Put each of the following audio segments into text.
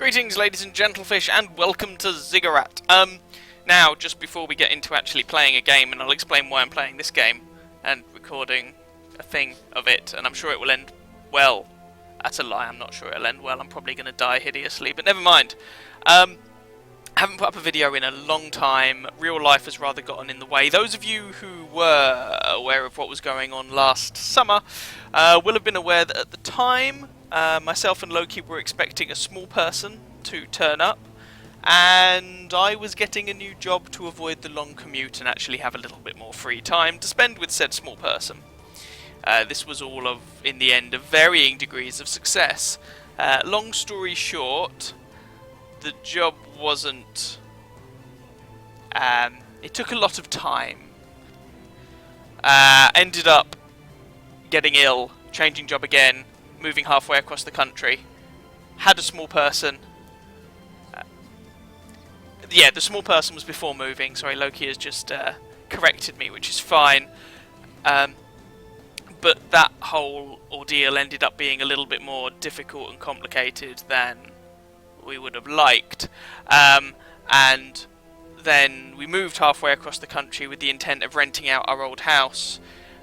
Greetings, ladies and gentlefish, and welcome to Ziggurat. Now, just before we get into actually playing a game, and I'll explain why I'm playing this game, and recording a thing of it, and I'm sure it will end well. That's a lie, I'm not sure it'll end well, I'm probably going to die hideously, but never mind. Haven't put up a video in a long time, real life has rather gotten in the way. Those of you who were aware of what was going on last summer will have been aware that at the time, myself and Loki were expecting a small person to turn up, and I was getting a new job to avoid the long commute and actually have a little bit more free time to spend with said small person. This was all of, in the end, of varying degrees of success. Long story short, the job wasn't... it took a lot of time. Ended up getting ill, changing job again, moving halfway across the country. Had a small person. Yeah, the small person was before moving. Sorry, Loki has just corrected me, which is fine. But that whole ordeal ended up being a little bit more difficult and complicated than we would have liked. And then we moved halfway across the country with the intent of renting out our old house.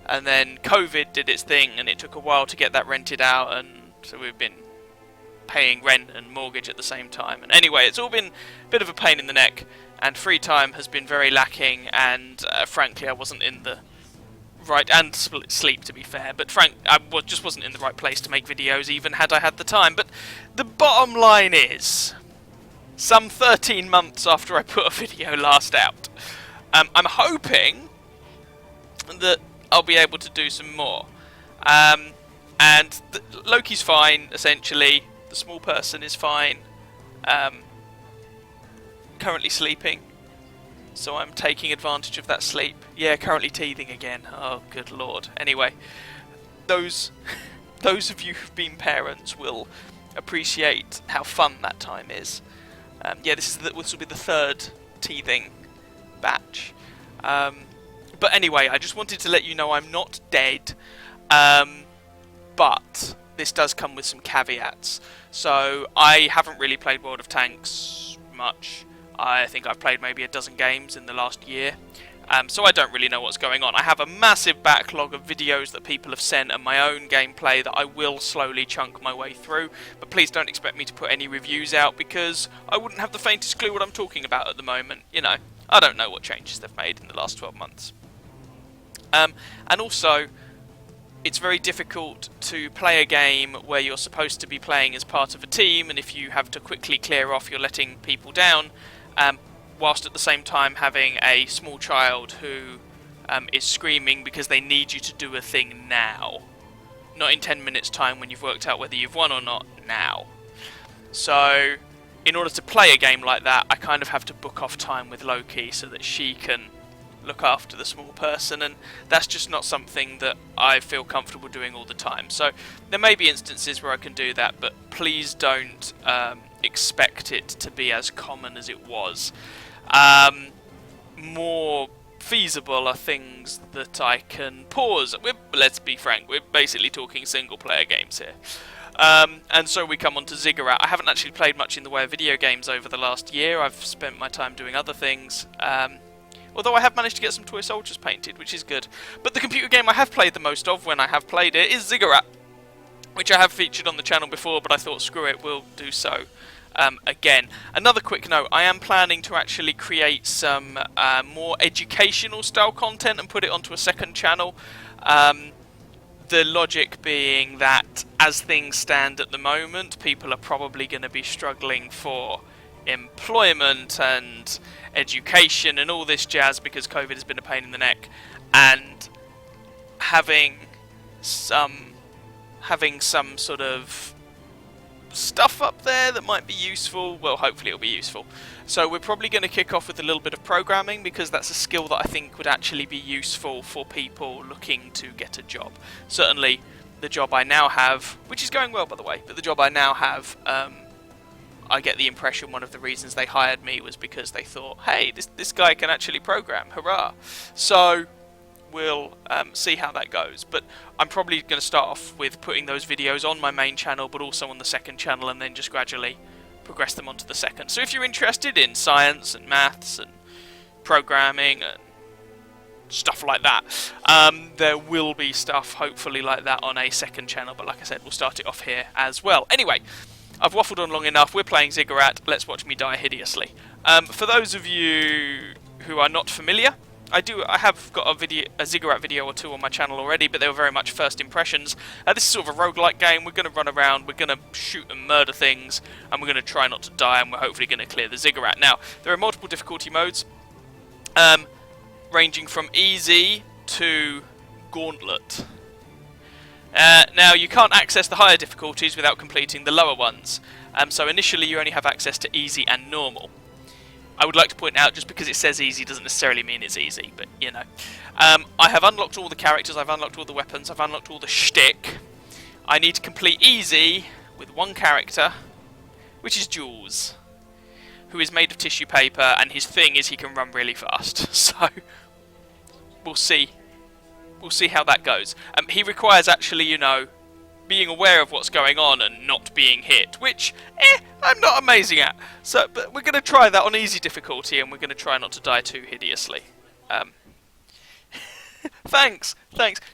And then COVID did its thing, and it took a while to get that rented out, and so we've been paying rent and mortgage at the same time. And anyway, it's all been a bit of a pain in the neck, and free time has been very lacking, and frankly I wasn't in the right, and sleep to be fair, but I just wasn't in the right place to make videos even had I had the time. But the bottom line is, some 13 months after I put a video last out, I'm hoping that I'll be able to do some more. And Loki's fine, essentially. The small person is fine. Currently sleeping, so I'm taking advantage of that sleep. Yeah, currently teething again. Oh, good lord. Anyway, those of you who've been parents will appreciate how fun that time is. Yeah, this will be the third teething batch. But anyway, I just wanted to let you know I'm not dead, but this does come with some caveats. So I haven't really played World of Tanks much. I think I've played maybe a dozen games in the last year, so I don't really know what's going on. I have a massive backlog of videos that people have sent and my own gameplay that I will slowly chunk my way through, but please don't expect me to put any reviews out because I wouldn't have the faintest clue what I'm talking about at the moment. You know, I don't know what changes they've made in the last 12 months. And also, it's very difficult to play a game where you're supposed to be playing as part of a team, and if you have to quickly clear off, you're letting people down, whilst at the same time having a small child who is screaming because they need you to do a thing now. Not in 10 minutes time when you've worked out whether you've won or not, now. So, in order to play a game like that, I kind of have to book off time with Loki so that she can look after the small person, and that's just not something that I feel comfortable doing all the time. So there may be instances where I can do that, but please don't expect it to be as common as it was. More feasible are things that I can pause. Let's be frank, we're basically talking single player games here. And so we come on to Ziggurat. I haven't actually played much in the way of video games over the last year. I've spent my time doing other things. Although I have managed to get some toy soldiers painted, which is good. But the computer game I have played the most of when I have played it is Ziggurat, which I have featured on the channel before, but I thought, screw it, we'll do so again. Another quick note, I am planning to actually create some more educational style content and put it onto a second channel. The logic being that, as things stand at the moment, people are probably going to be struggling for employment and education and all this jazz because COVID has been a pain in the neck, and having some sort of stuff up there that might be useful, well, hopefully it'll be useful. So we're probably going to kick off with a little bit of programming because that's a skill that I think would actually be useful for people looking to get a job. Certainly the job I now have, which is going well by the way, but the job I now have, I get the impression one of the reasons they hired me was because they thought, hey, this guy can actually program, hurrah. So we'll see how that goes. But I'm probably going to start off with putting those videos on my main channel, but also on the second channel, and then just gradually progress them onto the second. So if you're interested in science and maths and programming and stuff like that, there will be stuff hopefully like that on a second channel, but like I said, we'll start it off here as well. Anyway, I've waffled on long enough. We're playing Ziggurat. Let's watch me die hideously. For those of you who are not familiar, I have got a Ziggurat video or two on my channel already, but they were very much first impressions. This is sort of a roguelike game. We're going to run around, we're going to shoot and murder things, and we're going to try not to die, and we're hopefully going to clear the Ziggurat. Now, there are multiple difficulty modes, ranging from easy to gauntlet. Now, you can't access the higher difficulties without completing the lower ones, so initially you only have access to easy and normal. I would like to point out, just because it says easy doesn't necessarily mean it's easy, but you know. I have unlocked all the characters, I've unlocked all the weapons, I've unlocked all the shtick. I need to complete easy with one character, which is Jules, who is made of tissue paper, and his thing is he can run really fast. So, we'll see. We'll see how that goes. He requires actually, you know, being aware of what's going on and not being hit, which, I'm not amazing at. So, but we're going to try that on easy difficulty, and we're going to try not to die too hideously. Thanks.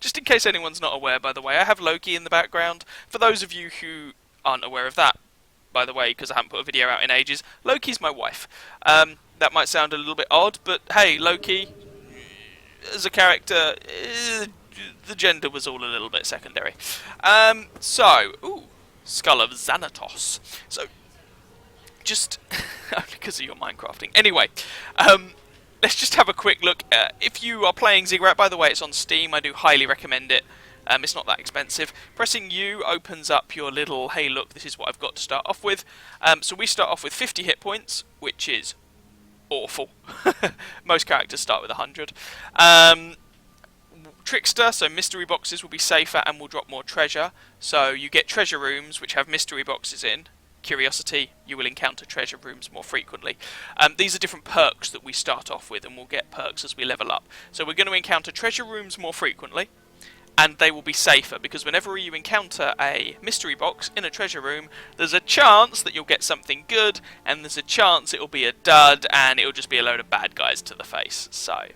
Just in case anyone's not aware, by the way, I have Loki in the background. For those of you who aren't aware of that, by the way, because I haven't put a video out in ages, Loki's my wife. That might sound a little bit odd, but hey, Loki, as a character, the gender was all a little bit secondary. Skull of Xanatos. So, just because of your Minecrafting. Anyway, let's just have a quick look. If you are playing Ziggurat, by the way, it's on Steam. I do highly recommend it. It's not that expensive. Pressing U opens up your little, hey look, this is what I've got to start off with. So we start off with 50 hit points, which is awful. Most characters start with 100. Trickster, so mystery boxes will be safer and will drop more treasure. So you get treasure rooms which have mystery boxes in. Curiosity, you will encounter treasure rooms more frequently. These are different perks that we start off with, and we'll get perks as we level up. So we're going to encounter treasure rooms more frequently, and they will be safer, because whenever you encounter a mystery box in a treasure room, there's a chance that you'll get something good, and there's a chance it'll be a dud, and it'll just be a load of bad guys to the face. So,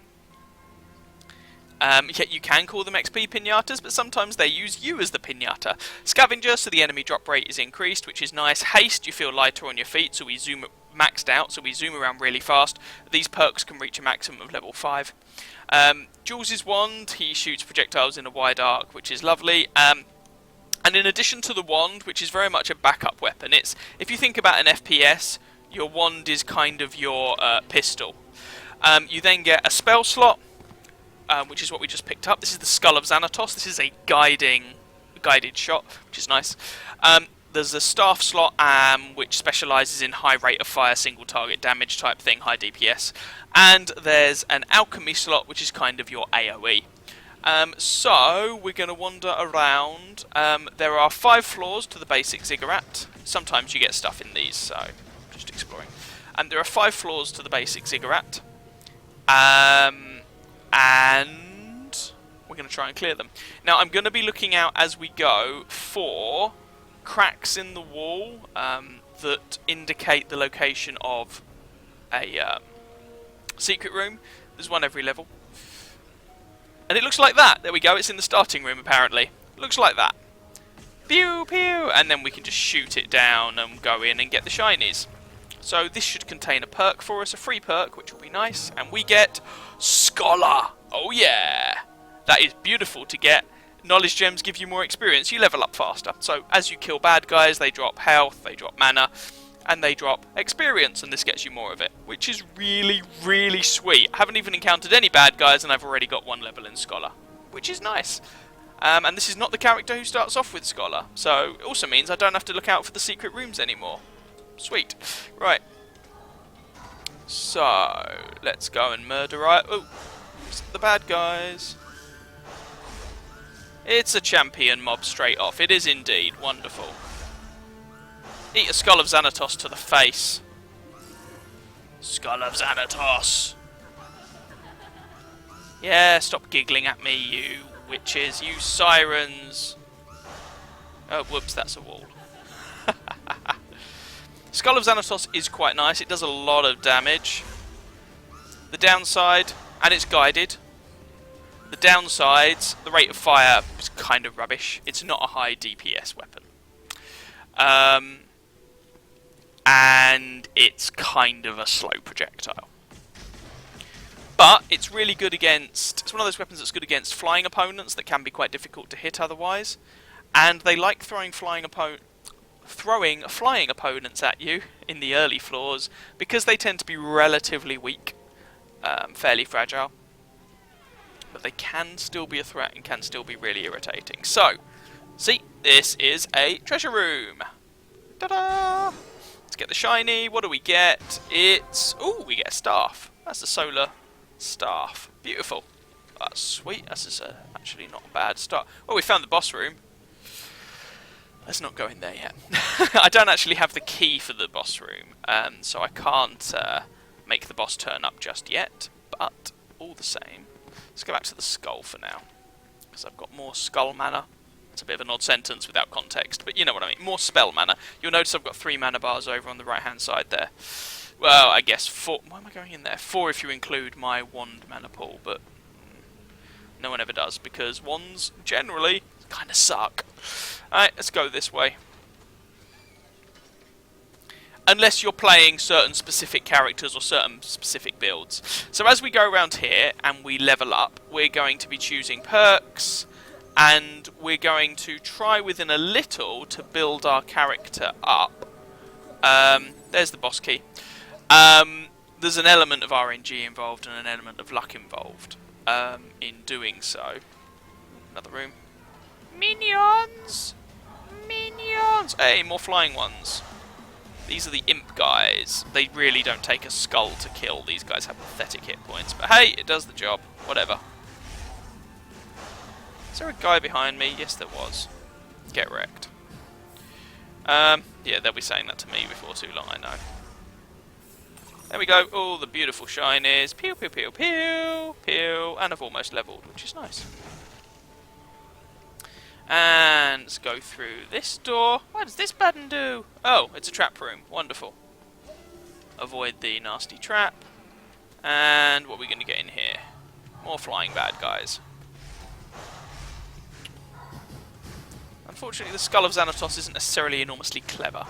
you can call them XP pinatas, but sometimes they use you as the pinata. Scavenger, so the enemy drop rate is increased, which is nice. Haste, you feel lighter on your feet, so we zoom maxed out, so we zoom around really fast. These perks can reach a maximum of level 5. Jules' wand, he shoots projectiles in a wide arc, which is lovely. And in addition to the wand, which is very much a backup weapon, if you think about an FPS, your wand is kind of your pistol. You then get a spell slot, which is what we just picked up. This is the Skull of Xanatos. This is a guided shot, which is nice. There's a staff slot, which specialises in high rate of fire, single target damage type thing, high DPS. And there's an alchemy slot, which is kind of your AoE. So we're going to wander around. There are 5 floors to the basic Ziggurat. Sometimes you get stuff in these, so just exploring. And there are 5 floors to the basic Ziggurat. And we're going to try and clear them. Now, I'm going to be looking out as we go for cracks in the wall that indicate the location of a secret room. There's one every level. And it looks like that. There we go. It's in the starting room, apparently. Looks like that. Pew, pew. And then we can just shoot it down and go in and get the shinies. So this should contain a perk for us, a free perk, which will be nice. And we get Scholar. Oh yeah. That is beautiful to get. Knowledge gems give you more experience. You level up faster. So as you kill bad guys, they drop health, they drop mana, and they drop experience. And this gets you more of it, which is really, really sweet. I haven't even encountered any bad guys, and I've already got 1 level in Scholar, which is nice. And this is not the character who starts off with Scholar. So it also means I don't have to look out for the secret rooms anymore. Sweet. Right. So, let's go and murder the bad guys. It's a champion mob straight off. It is indeed. Wonderful. Eat a Skull of Xanatos to the face. Skull of Xanatos. Yeah, stop giggling at me, you witches, you sirens. Oh, whoops, that's a wall. Skull of Xanatos is quite nice. It does a lot of damage. The downside, and it's guided. The downsides, the rate of fire is kind of rubbish. It's not a high DPS weapon. And it's kind of a slow projectile. But it's really good against... It's one of those weapons that's good against flying opponents that can be quite difficult to hit otherwise. And they like throwing flying opponents at you in the early floors because they tend to be relatively weak, fairly fragile. But they can still be a threat and can still be really irritating. So, see, this is a treasure room. Ta-da! Let's get the shiny. What do we get? It's... Ooh, we get a staff. That's the solar staff. Beautiful. That's sweet. This is actually not a bad start. Well, we found the boss room. Let's not go in there yet. I don't actually have the key for the boss room, so I can't make the boss turn up just yet. But, all the same, let's go back to the skull for now. Because I've got more skull mana. It's a bit of an odd sentence without context, but you know what I mean. More spell mana. You'll notice I've got 3 mana bars over on the right-hand side there. Well, I guess 4... Why am I going in there? 4 if you include my wand mana pool, but no one ever does, because wands generally kind of suck. Alright, let's go this way. Unless you're playing certain specific characters or certain specific builds. So as we go around here and we level up, we're going to be choosing perks, and we're going to try within a little to build our character up. There's the boss key. There's an element of RNG involved and an element of luck involved in doing so. Another room. Minions! Minions! Hey, more flying ones. These are the imp guys. They really don't take a skull to kill. These guys have pathetic hit points. But hey, it does the job. Whatever. Is there a guy behind me? Yes, there was. Get wrecked. Yeah, they'll be saying that to me before too long, I know. There we go. All the beautiful shinies. Pew, pew, pew, pew, pew. And I've almost leveled, which is nice. And let's go through this door. What does this button do? Oh, it's a trap room. Wonderful. Avoid the nasty trap. And what are we going to get in here? More flying bad guys. Unfortunately, the Skull of Xanatos isn't necessarily enormously clever.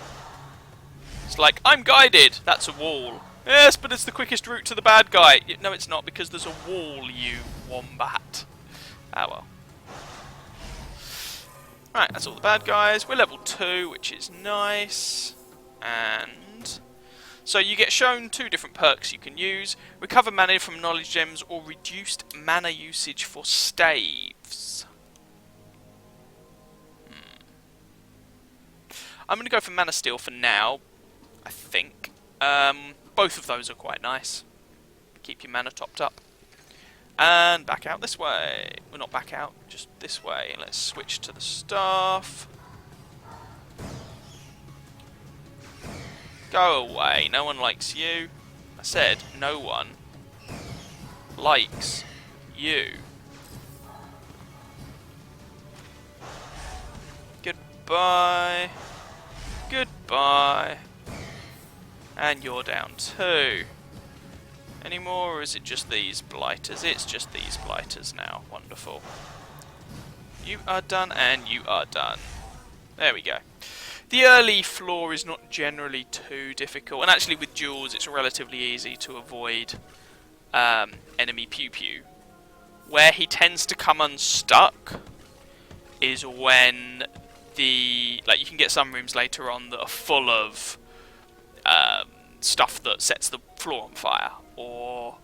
It's like, I'm guided! That's a wall. Yes, but it's the quickest route to the bad guy. No, it's not, because there's a wall, you wombat. Ah, well. Right, that's all the bad guys. We're level 2, which is nice. And so you get shown 2 different perks you can use. Recover mana from knowledge gems or reduced mana usage for staves. I'm going to go for Mana Steal for now, I think. Both of those are quite nice. Keep your mana topped up. And back out this way. Well, not back out, just this way. Let's switch to the staff. Go away. No one likes you. I said no one likes you. Goodbye. Goodbye. And you're down too. Any more, or is it just these blighters? It's just these blighters now. Wonderful. You are done, and you are done. There we go. The early floor is not generally too difficult, and actually with duels it's relatively easy to avoid enemy pew pew. Where he tends to come unstuck is when you can get some rooms later on that are full of stuff that sets the floor on fire, or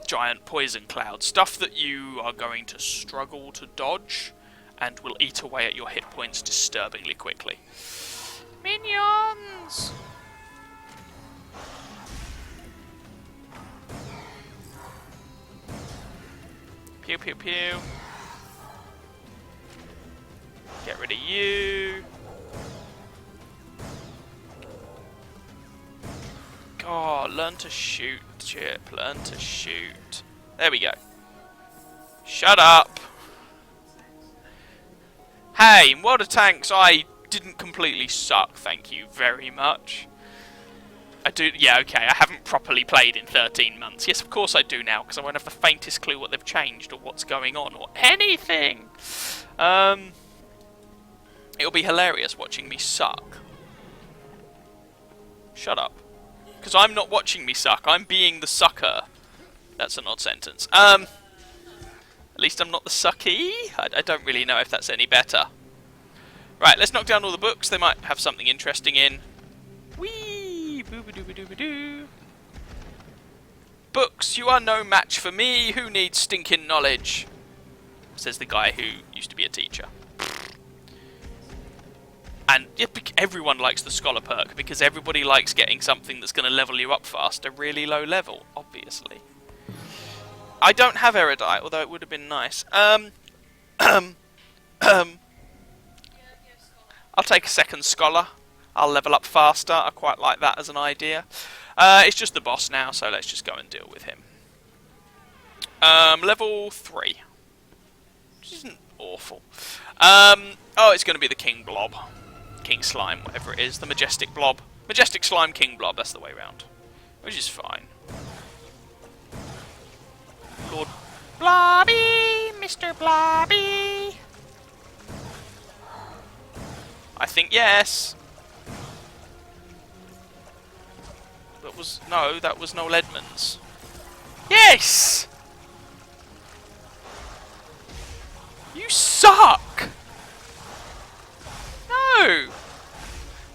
giant poison clouds, stuff that you are going to struggle to dodge and will eat away at your hit points disturbingly quickly. Minions! Pew pew pew. Get rid of you. God, learn to shoot, Chip. Learn to shoot. There we go. Shut up. Hey, in World of Tanks, I didn't completely suck, thank you very much. I do, yeah, okay, I haven't properly played in 13 months. Yes, of course I do now, because I won't have the faintest clue what they've changed or what's going on or anything. It'll be hilarious watching me suck. Shut up. Because I'm not watching me suck, I'm being the sucker. That's an odd sentence. At least I'm not the sucky. I don't really know if that's any better. Right, let's knock down all the books. They might have something interesting in. Whee! Boo-ba-doo-ba-doo-ba-doo. Books, you are no match for me. Who needs stinking knowledge? Says the guy who used to be a teacher. And yeah, everyone likes the scholar perk because everybody likes getting something that's going to level you up fast, a really low level, obviously. I don't have erudite, although it would have been nice. I'll take a second scholar. I'll level up faster. I quite like that as an idea. It's just the boss now, so let's just go and deal with him. Level 3. Which isn't awful. Oh, it's going to be the King Blob. King Slime, whatever it is. The Majestic Blob. Majestic Slime, King Blob. That's the way round. Which is fine. Lord Blobby! Mr. Blobby! I think yes. That was Noel Edmonds. Yes! You suck! No!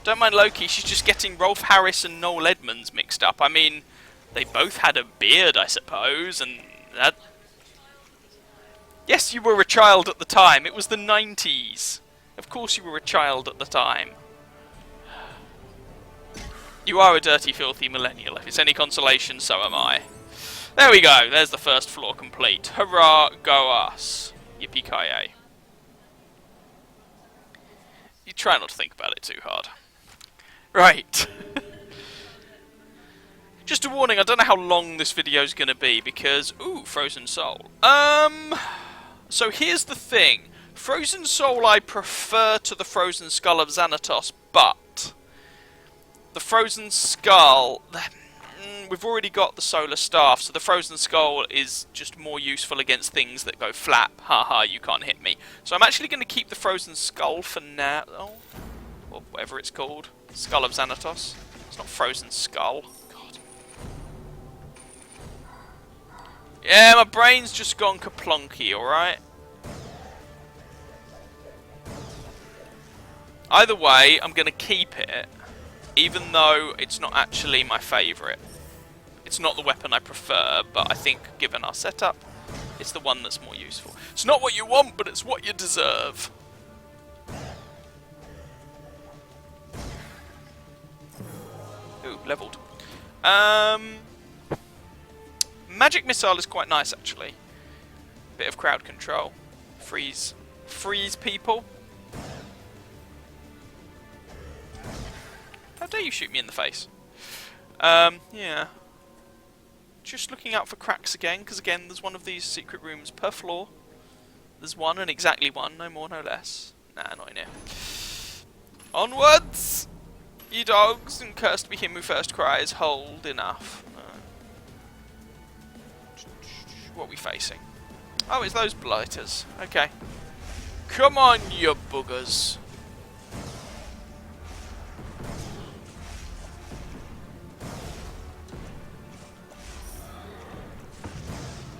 Don't mind Loki, she's just getting Rolf Harris and Noel Edmonds mixed up. I mean, they both had a beard, I suppose, and that... Yes, you were a child at the time. It was the 90s. Of course you were a child at the time. You are a dirty, filthy millennial. If it's any consolation, so am I. There we go. There's the first floor complete. Hurrah, go us. Yippee-ki-yay. You try not to think about it too hard. Right. Just a warning, I don't know how long this video is going to be, because... Ooh, Frozen Soul. So here's the thing. Frozen Soul I prefer to the Frozen Skull of Xanatos, but... The Frozen Skull... We've already got the Solar Staff, so the Frozen Skull is just more useful against things that go flap. Haha, you can't hit me. So I'm actually going to keep the Frozen Skull for now. Or whatever it's called. Skull of Xanatos. It's not Frozen Skull. God. Yeah, my brain's just gone kaplonky, alright? Either way, I'm going to keep it, even though it's not actually my favourite. It's not the weapon I prefer, but I think, given our setup, it's the one that's more useful. It's not what you want, but it's what you deserve. Ooh, levelled. Magic Missile is quite nice, actually. Bit of crowd control. Freeze people. How dare you shoot me in the face? Yeah. Just looking out for cracks again, because again, there's one of these secret rooms per floor. There's one, and exactly one, no more, no less. Nah, not in here. Onwards! Ye dogs, and cursed be him who first cries, hold enough. What are we facing? Oh, it's those blighters. Okay. Come on, you buggers.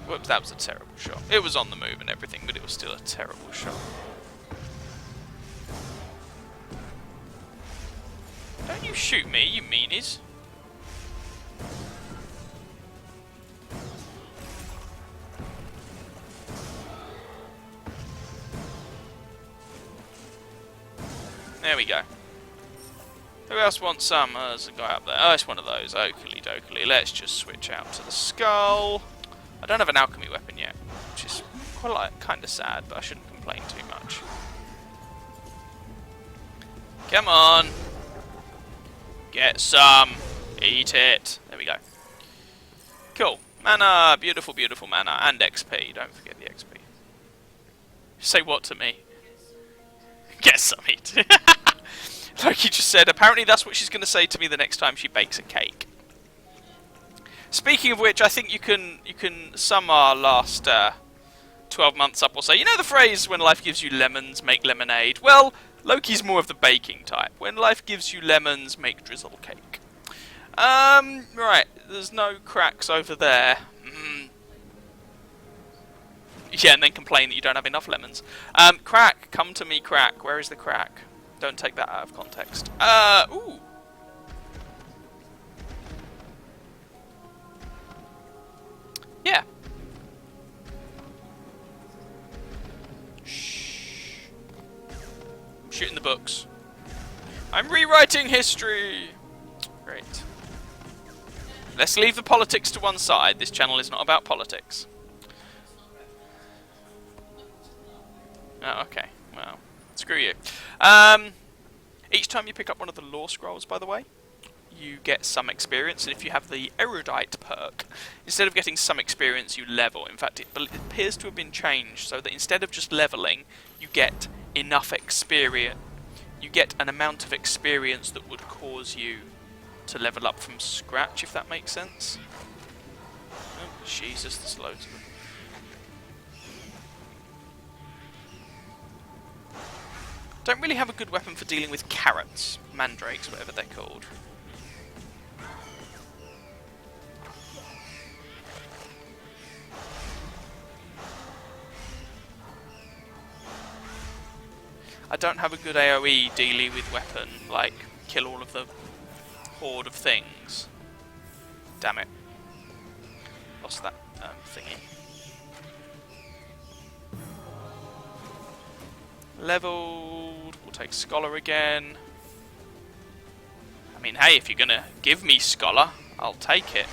Whoops, that was a terrible shot. It was on the move and everything, but it was still a terrible shot. Don't you shoot me, you meanies. There we go. Who else wants some? There's a guy up there. Oh, it's one of those. Oakley dokley. Let's just switch out to the skull. I don't have an alchemy weapon yet, which is quite kind of sad, but I shouldn't complain too much. Come on. Get some. Eat it. There we go. Cool. Mana. Beautiful, beautiful mana. And XP. Don't forget the XP. Say what to me? Get some. Eat. Loki just said, apparently that's what she's going to say to me the next time she bakes a cake. Speaking of which, I think you can sum our last 12 months up or so. You know the phrase, when life gives you lemons, make lemonade? Well, Loki's more of the baking type. When life gives you lemons, make drizzle cake. Right, there's no cracks over there. Yeah, and then complain that you don't have enough lemons. Crack, come to me, crack. Where is the crack? Don't take that out of context. Ooh. Yeah. Shh. I'm shooting the books. I'm rewriting history. Great. Let's leave the politics to one side. This channel is not about politics. Oh, okay. Well, screw you. Each time you pick up one of the lore scrolls, by the way, you get some experience, and if you have the erudite perk, instead of getting some experience, you level. In fact, it appears to have been changed so that instead of just leveling, you get enough experience. You get an amount of experience that would cause you to level up from scratch, if that makes sense. Oh, Jesus, there's loads of them. Don't really have a good weapon for dealing with carrots, mandrakes, whatever they're called. I don't have a good AoE dealy with weapon, like kill all of the horde of things. Damn it. Lost that thingy. Leveled. We'll take Scholar again. I mean, hey, if you're gonna give me Scholar, I'll take it.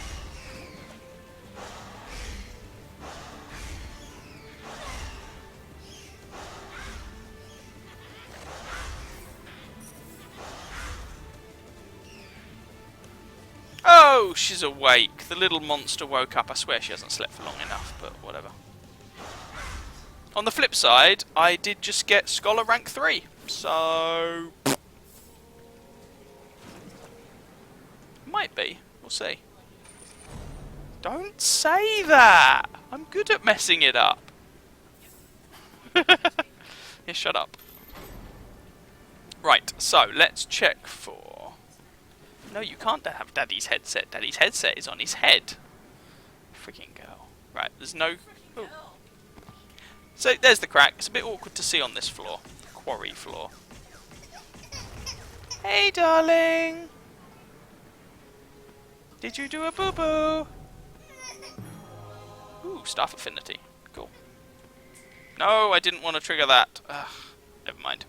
Oh, she's awake. The little monster woke up. I swear she hasn't slept for long enough, but whatever. On the flip side, I did just get Scholar rank 3, so... Might be. We'll see. Don't say that! I'm good at messing it up. Yeah, shut up. Right, so let's check for... No, you can't have Daddy's headset. Daddy's headset is on his head. Freaking girl. Right, there's no... Ooh. So there's the crack. It's a bit awkward to see on this floor. Quarry floor. Hey, darling! Did you do a boo-boo? Ooh, staff affinity. Cool. No, I didn't want to trigger that. Ugh, never mind.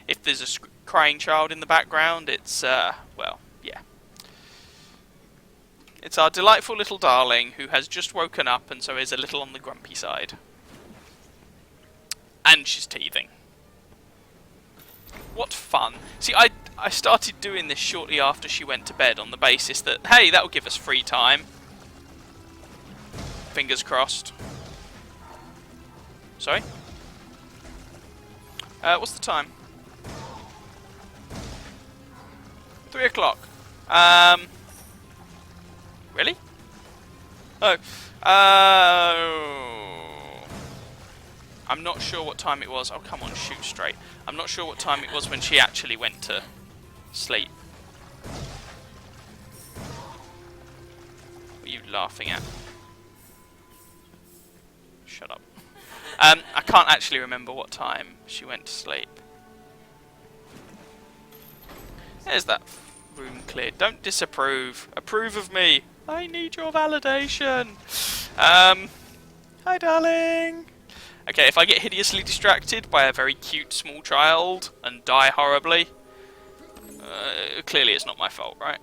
If there's a crying child in the background, it's, well, yeah. It's our delightful little darling who has just woken up and so is a little on the grumpy side. And she's teething. What fun. See, I started doing this shortly after she went to bed on the basis that, hey, that'll give us free time. Fingers crossed. Sorry? What's the time? 3 o'clock. Really? Oh. I'm not sure what time it was. Oh, come on, shoot straight. I'm not sure what time it was when she actually went to sleep. What are you laughing at? Shut up. I can't actually remember what time she went to sleep. There's that room cleared. Don't disapprove. Approve of me. I need your validation. Hi, darling. Okay, if I get hideously distracted by a very cute small child and die horribly, clearly it's not my fault, right?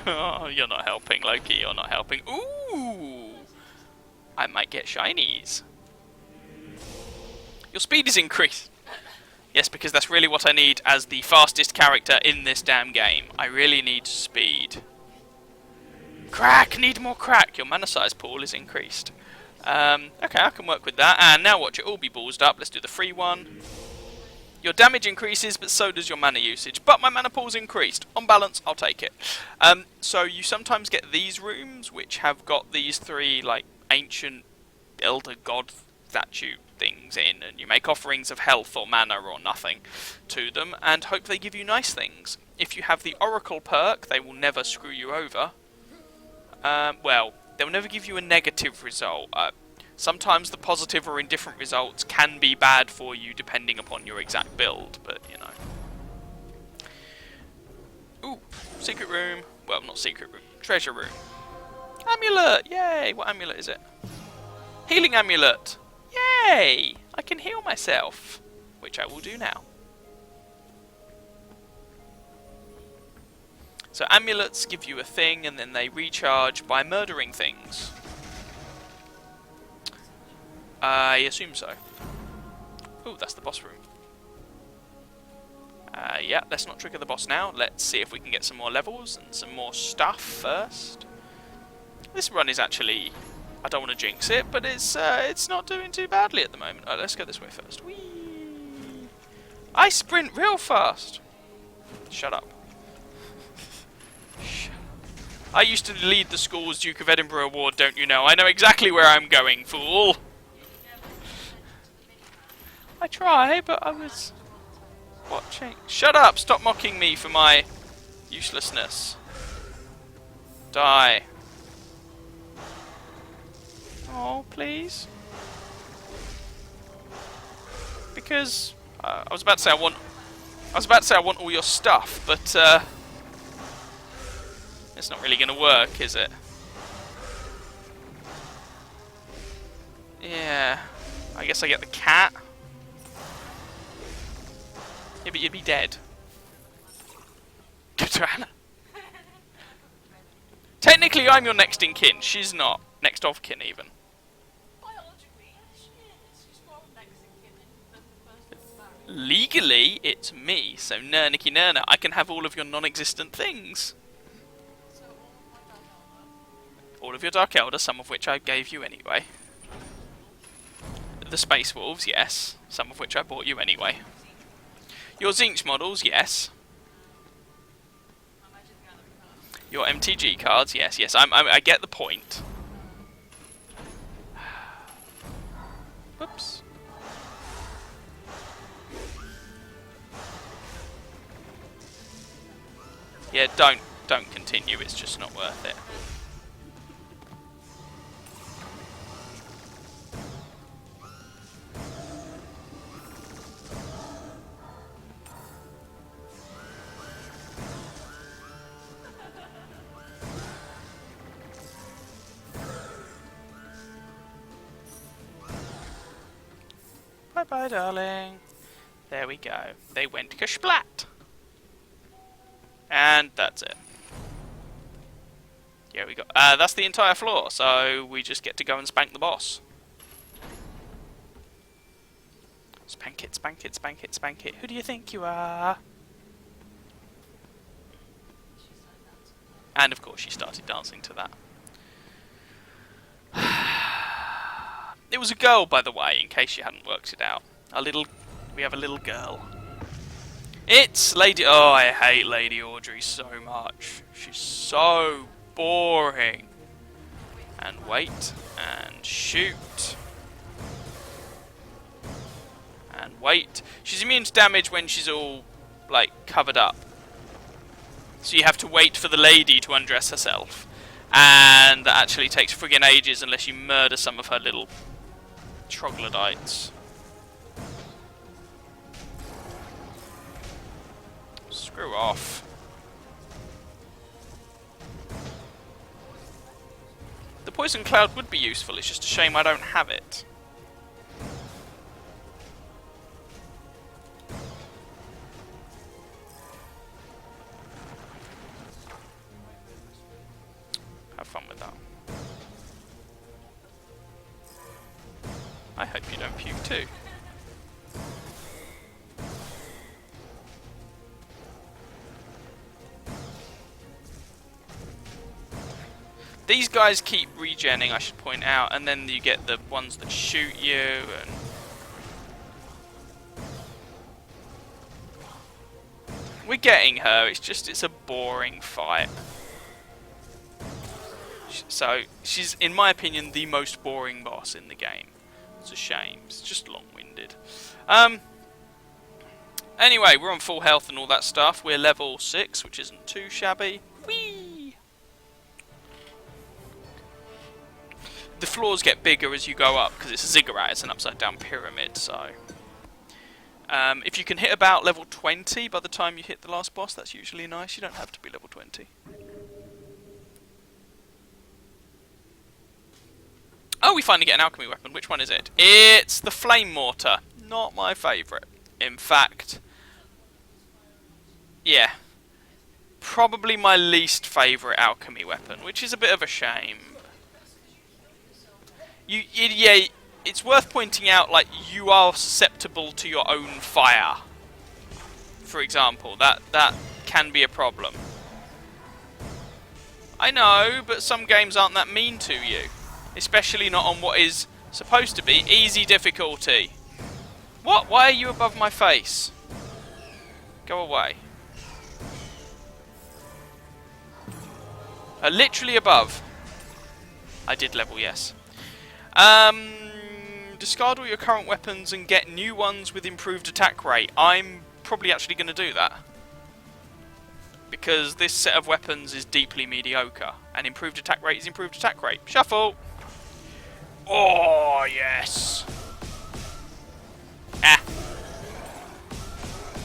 Oh, you're not helping, Loki. You're not helping. Ooh! I might get shinies. Your speed is increased. Yes, because that's really what I need as the fastest character in this damn game. I really need speed. Crack! Need more crack! Your mana size pool is increased. Okay, I can work with that. And now watch it all be ballsed up. Let's do the free one. Your damage increases, but so does your mana usage. But my mana pool's increased. On balance, I'll take it. So you sometimes get these rooms, which have got these three, like, ancient elder god statue things in, and you make offerings of health or mana or nothing to them, and hope they give you nice things. If you have the Oracle perk, they will never screw you over. Well, they'll never give you a negative result. Sometimes the positive or indifferent results can be bad for you depending upon your exact build, but you know. Ooh, secret room. Well, not secret room. Treasure room. Amulet! Yay! What amulet is it? Healing amulet! Yay! I can heal myself, which I will do now. So amulets give you a thing and then they recharge by murdering things. I assume so. Ooh, that's the boss room. Yeah, let's not trigger the boss now. Let's see if we can get some more levels and some more stuff first. This run is actually... I don't want to jinx it, but it's not doing too badly at the moment. Alright, let's go this way first. Whee! I sprint real fast! Shut up. I used to lead the school's Duke of Edinburgh Award, don't you know? I know exactly where I'm going, fool! I try, but I was watching. Shut up! Stop mocking me for my uselessness. Die. Oh, please. Because I was about to say I want all your stuff, but it's not really going to work, is it? Yeah. I guess I get the cat. Yeah, but you'd be dead. Go to Anna. Technically, I'm your next in kin. She's not. Next of kin, even. Legally, it's me, so Nerniki Nerna. I can have all of your non-existent things. All of your Dark Elder, some of which I gave you anyway. The Space Wolves, yes. Some of which I bought you anyway. Your Zinch models, yes. Your MTG cards, yes, yes. I get the point. Whoops. Yeah, don't continue. It's just not worth it. Bye-bye, darling. There we go. They went kashplat. And that's it. Here we go. That's the entire floor, so we just get to go and spank the boss. Spank it, spank it, spank it, spank it. Who do you think you are? And of course she started dancing to that. It was a girl, by the way, in case you hadn't worked it out. We have a little girl. It's Lady... Oh, I hate Lady Audrey so much. She's so boring. And wait. And shoot. And wait. She's immune to damage when she's all, like, covered up. So you have to wait for the lady to undress herself. And that actually takes friggin' ages unless you murder some of her little troglodytes. Screw off. The poison cloud would be useful, it's just a shame I don't have it. Have fun with that. I hope you don't puke too. These guys keep regenning, I should point out, and then you get the ones that shoot you. And we're getting her. It's a boring fight. So she's, in my opinion, the most boring boss in the game. It's a shame. It's just long-winded. Anyway, we're on full health and all that stuff. We're level 6, which isn't too shabby. Whee! The floors get bigger as you go up because it's a ziggurat. It's an upside-down pyramid. So, if you can hit about level 20 by the time you hit the last boss, that's usually nice. You don't have to be level 20. Oh, we finally get an alchemy weapon. Which one is it? It's the flame mortar. Not my favourite. In fact, yeah, probably my least favourite alchemy weapon, which is a bit of a shame. Yeah, it's worth pointing out, like, you are susceptible to your own fire. For example, that can be a problem. I know, but some games aren't that mean to you. Especially not on what is supposed to be easy difficulty. What? Why are you above my face? Go away. Literally above. I did level, yes. Discard all your current weapons and get new ones with improved attack rate. I'm probably actually going to do that. Because this set of weapons is deeply mediocre. And improved attack rate is improved attack rate. Shuffle! Oh, yes! Ah!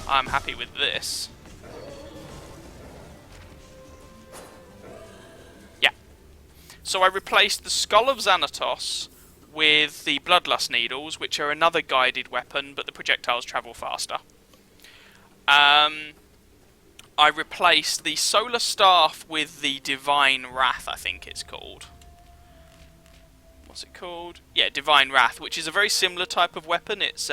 I'm happy with this. Yeah. So I replaced the Skull of Xanatos with the Bloodlust Needles, which are another guided weapon, but the projectiles travel faster. I replaced the Solar Staff with the Divine Wrath, I think it's called. What's it called? Yeah, Divine Wrath, which is a very similar type of weapon. It's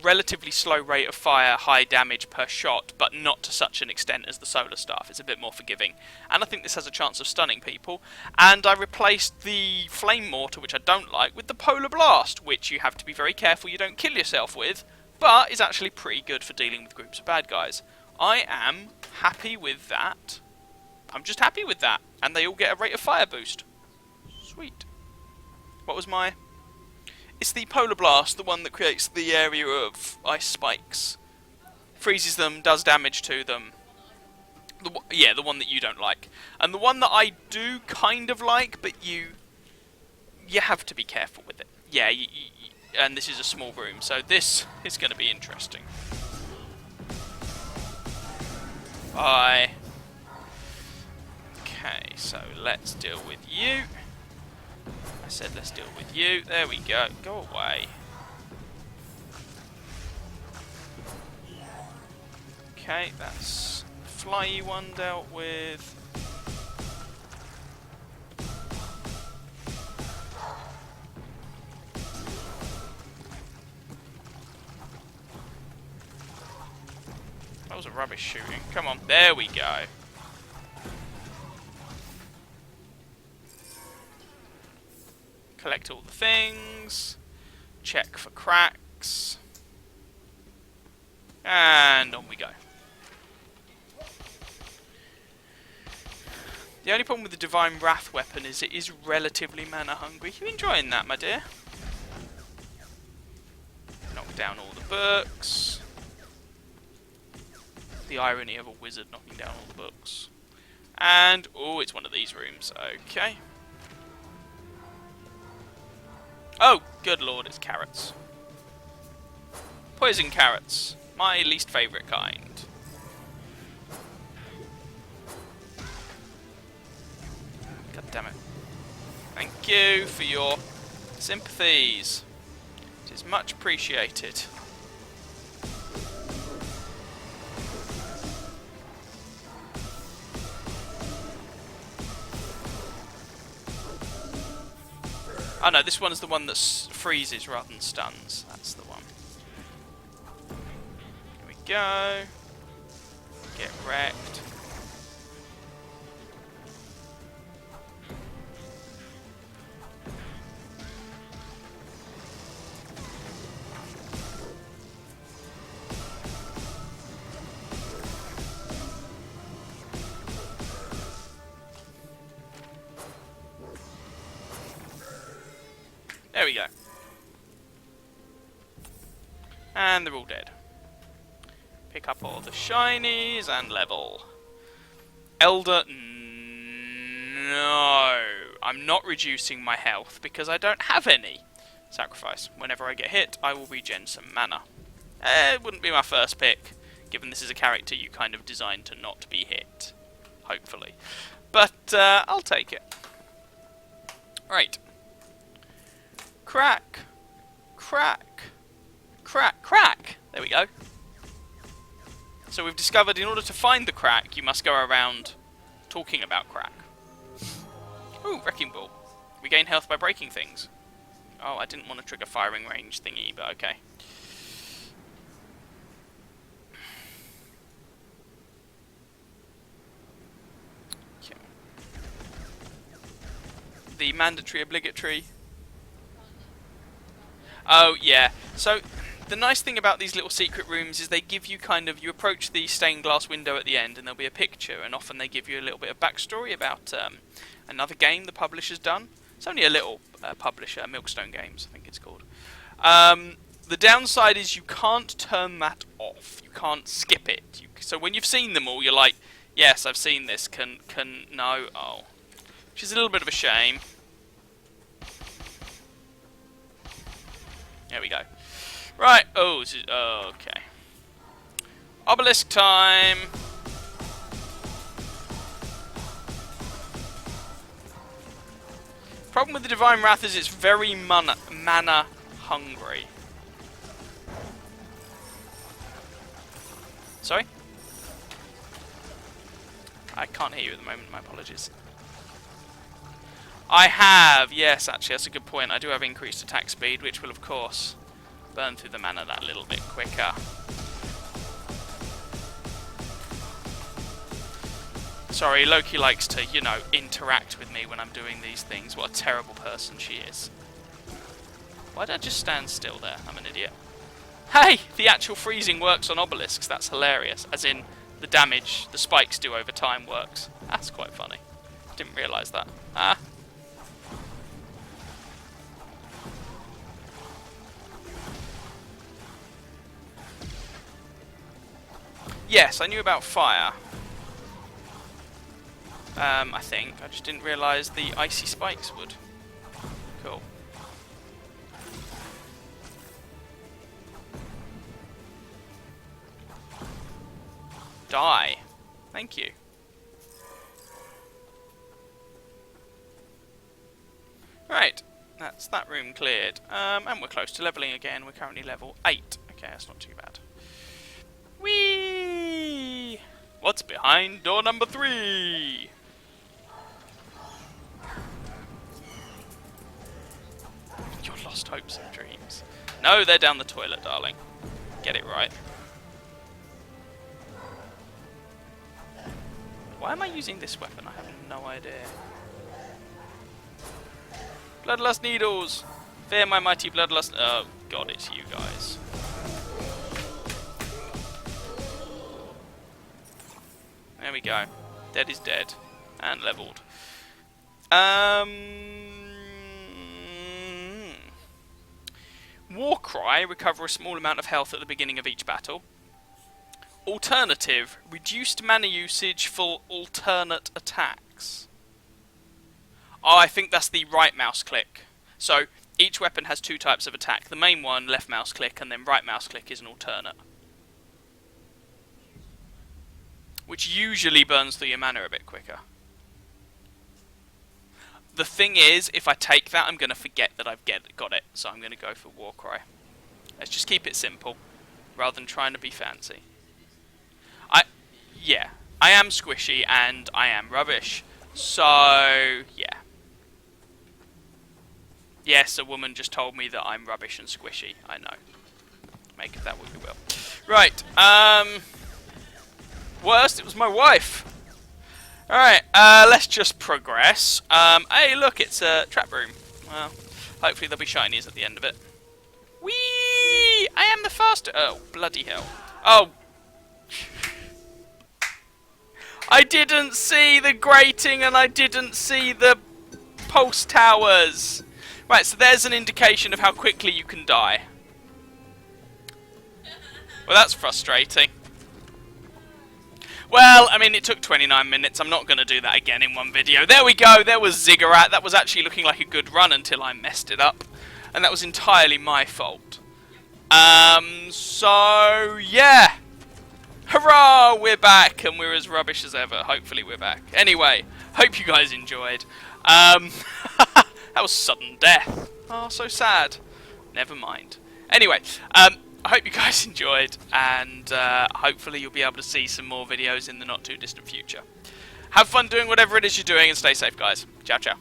relatively slow rate of fire, high damage per shot, but not to such an extent as the Solar Staff. It's a bit more forgiving. And I think this has a chance of stunning people. And I replaced the Flame Mortar, which I don't like, with the Polar Blast, which you have to be very careful you don't kill yourself with, but is actually pretty good for dealing with groups of bad guys. I am happy with that. I'm just happy with that. And they all get a rate of fire boost. Sweet. What was my... It's the Polar Blast, the one that creates the area of ice spikes. Freezes them, does damage to them. Yeah, the one that you don't like. And the one that I do kind of like, but you have to be careful with it. Yeah, and this is a small room, so this is going to be interesting. Bye. Okay, so let's deal with you. I said let's deal with you. There we go. Go away. Okay, that's flyy one dealt with. That was a rubbish shooting. Come on, there we go. Collect all the things. Check for cracks. And on we go. The only problem with the Divine Wrath weapon is it is relatively mana hungry. You enjoying that, my dear? Knock down all the books. The irony of a wizard knocking down all the books. And, oh, it's one of these rooms. Okay. Oh, good lord, it's carrots. Poison carrots. My least favourite kind. God damn it. Thank you for your sympathies. It is much appreciated. Oh no, this one's the one that freezes rather than stuns. That's the one. Here we go. Get wrecked. There we go. And they're all dead. Pick up all the shinies and level. Elder... No. I'm not reducing my health because I don't have any. Sacrifice. Whenever I get hit, I will regen some mana. It wouldn't be my first pick, given this is a character you kind of designed to not be hit. Hopefully. But I'll take it. Right. Crack. Crack. Crack. Crack! There we go. So we've discovered in order to find the crack, you must go around talking about crack. Ooh, Wrecking Ball. We gain health by breaking things. Oh, I didn't want to trigger firing range thingy, but okay. The mandatory obligatory. Oh, yeah. So, the nice thing about these little secret rooms is they give you you approach the stained glass window at the end and there'll be a picture, and often they give you a little bit of backstory about another game the publisher's done. It's only a little publisher, Milkstone Games, I think it's called. The downside is you can't turn that off. You can't skip it. So when you've seen them all, you're like, yes, I've seen this. No. Oh. Which is a little bit of a shame. There we go. Right. Oh, okay. Obelisk time. Problem with the Divine Wrath is it's very mana hungry. Sorry? I can't hear you at the moment, my apologies. I have, yes, actually, that's a good point. I do have increased attack speed, which will, of course, burn through the mana that little bit quicker. Sorry, Loki likes to, you know, interact with me when I'm doing these things. What a terrible person she is. Why did I just stand still there? I'm an idiot. Hey! The actual freezing works on obelisks. That's hilarious. As in, the damage the spikes do over time works. That's quite funny. Didn't realise that. Ah. Yes, I knew about fire. I think. I just didn't realise the icy spikes would. Cool. Die. Thank you. Right. That's that room cleared. And we're close to levelling again. We're currently level 8. Okay, that's not too bad. Whee! What's behind door number 3? Your lost hopes and dreams. No, they're down the toilet, darling. Get it right. Why am I using this weapon? I have no idea. Bloodlust needles! Fear my mighty bloodlust... Oh, God, it's you guys. There we go. Dead is dead. And levelled. Warcry, recover a small amount of health at the beginning of each battle. Alternative, reduced mana usage for alternate attacks. Oh, I think that's the right mouse click. So, each weapon has 2 types of attack. The main one, left mouse click, and then right mouse click is an alternate. Which usually burns through your mana a bit quicker. The thing is, if I take that, I'm going to forget that I've got it. So I'm going to go for Warcry. Let's just keep it simple, rather than trying to be fancy. Yeah, I am squishy and I am rubbish. So, yeah. Yes, a woman just told me that I'm rubbish and squishy. I know. Make of that what you will. Right, worst, it was my wife. Alright, let's just progress. Hey, look, it's a trap room. Well, hopefully there'll be shinies at the end of it. Whee! I am the faster... Oh, bloody hell. Oh. I didn't see the grating and I didn't see the pulse towers. Right, so there's an indication of how quickly you can die. Well, that's frustrating. Well, I mean, it took 29 minutes. I'm not going to do that again in one video. There we go. There was Ziggurat. That was actually looking like a good run until I messed it up. And that was entirely my fault. So, yeah. Hurrah! We're back, and we're as rubbish as ever. Hopefully we're back. Anyway, hope you guys enjoyed. That was sudden death. Oh, so sad. Never mind. Anyway, I hope you guys enjoyed, and hopefully you'll be able to see some more videos in the not too distant future. Have fun doing whatever it is you're doing, and stay safe, guys. Ciao, ciao.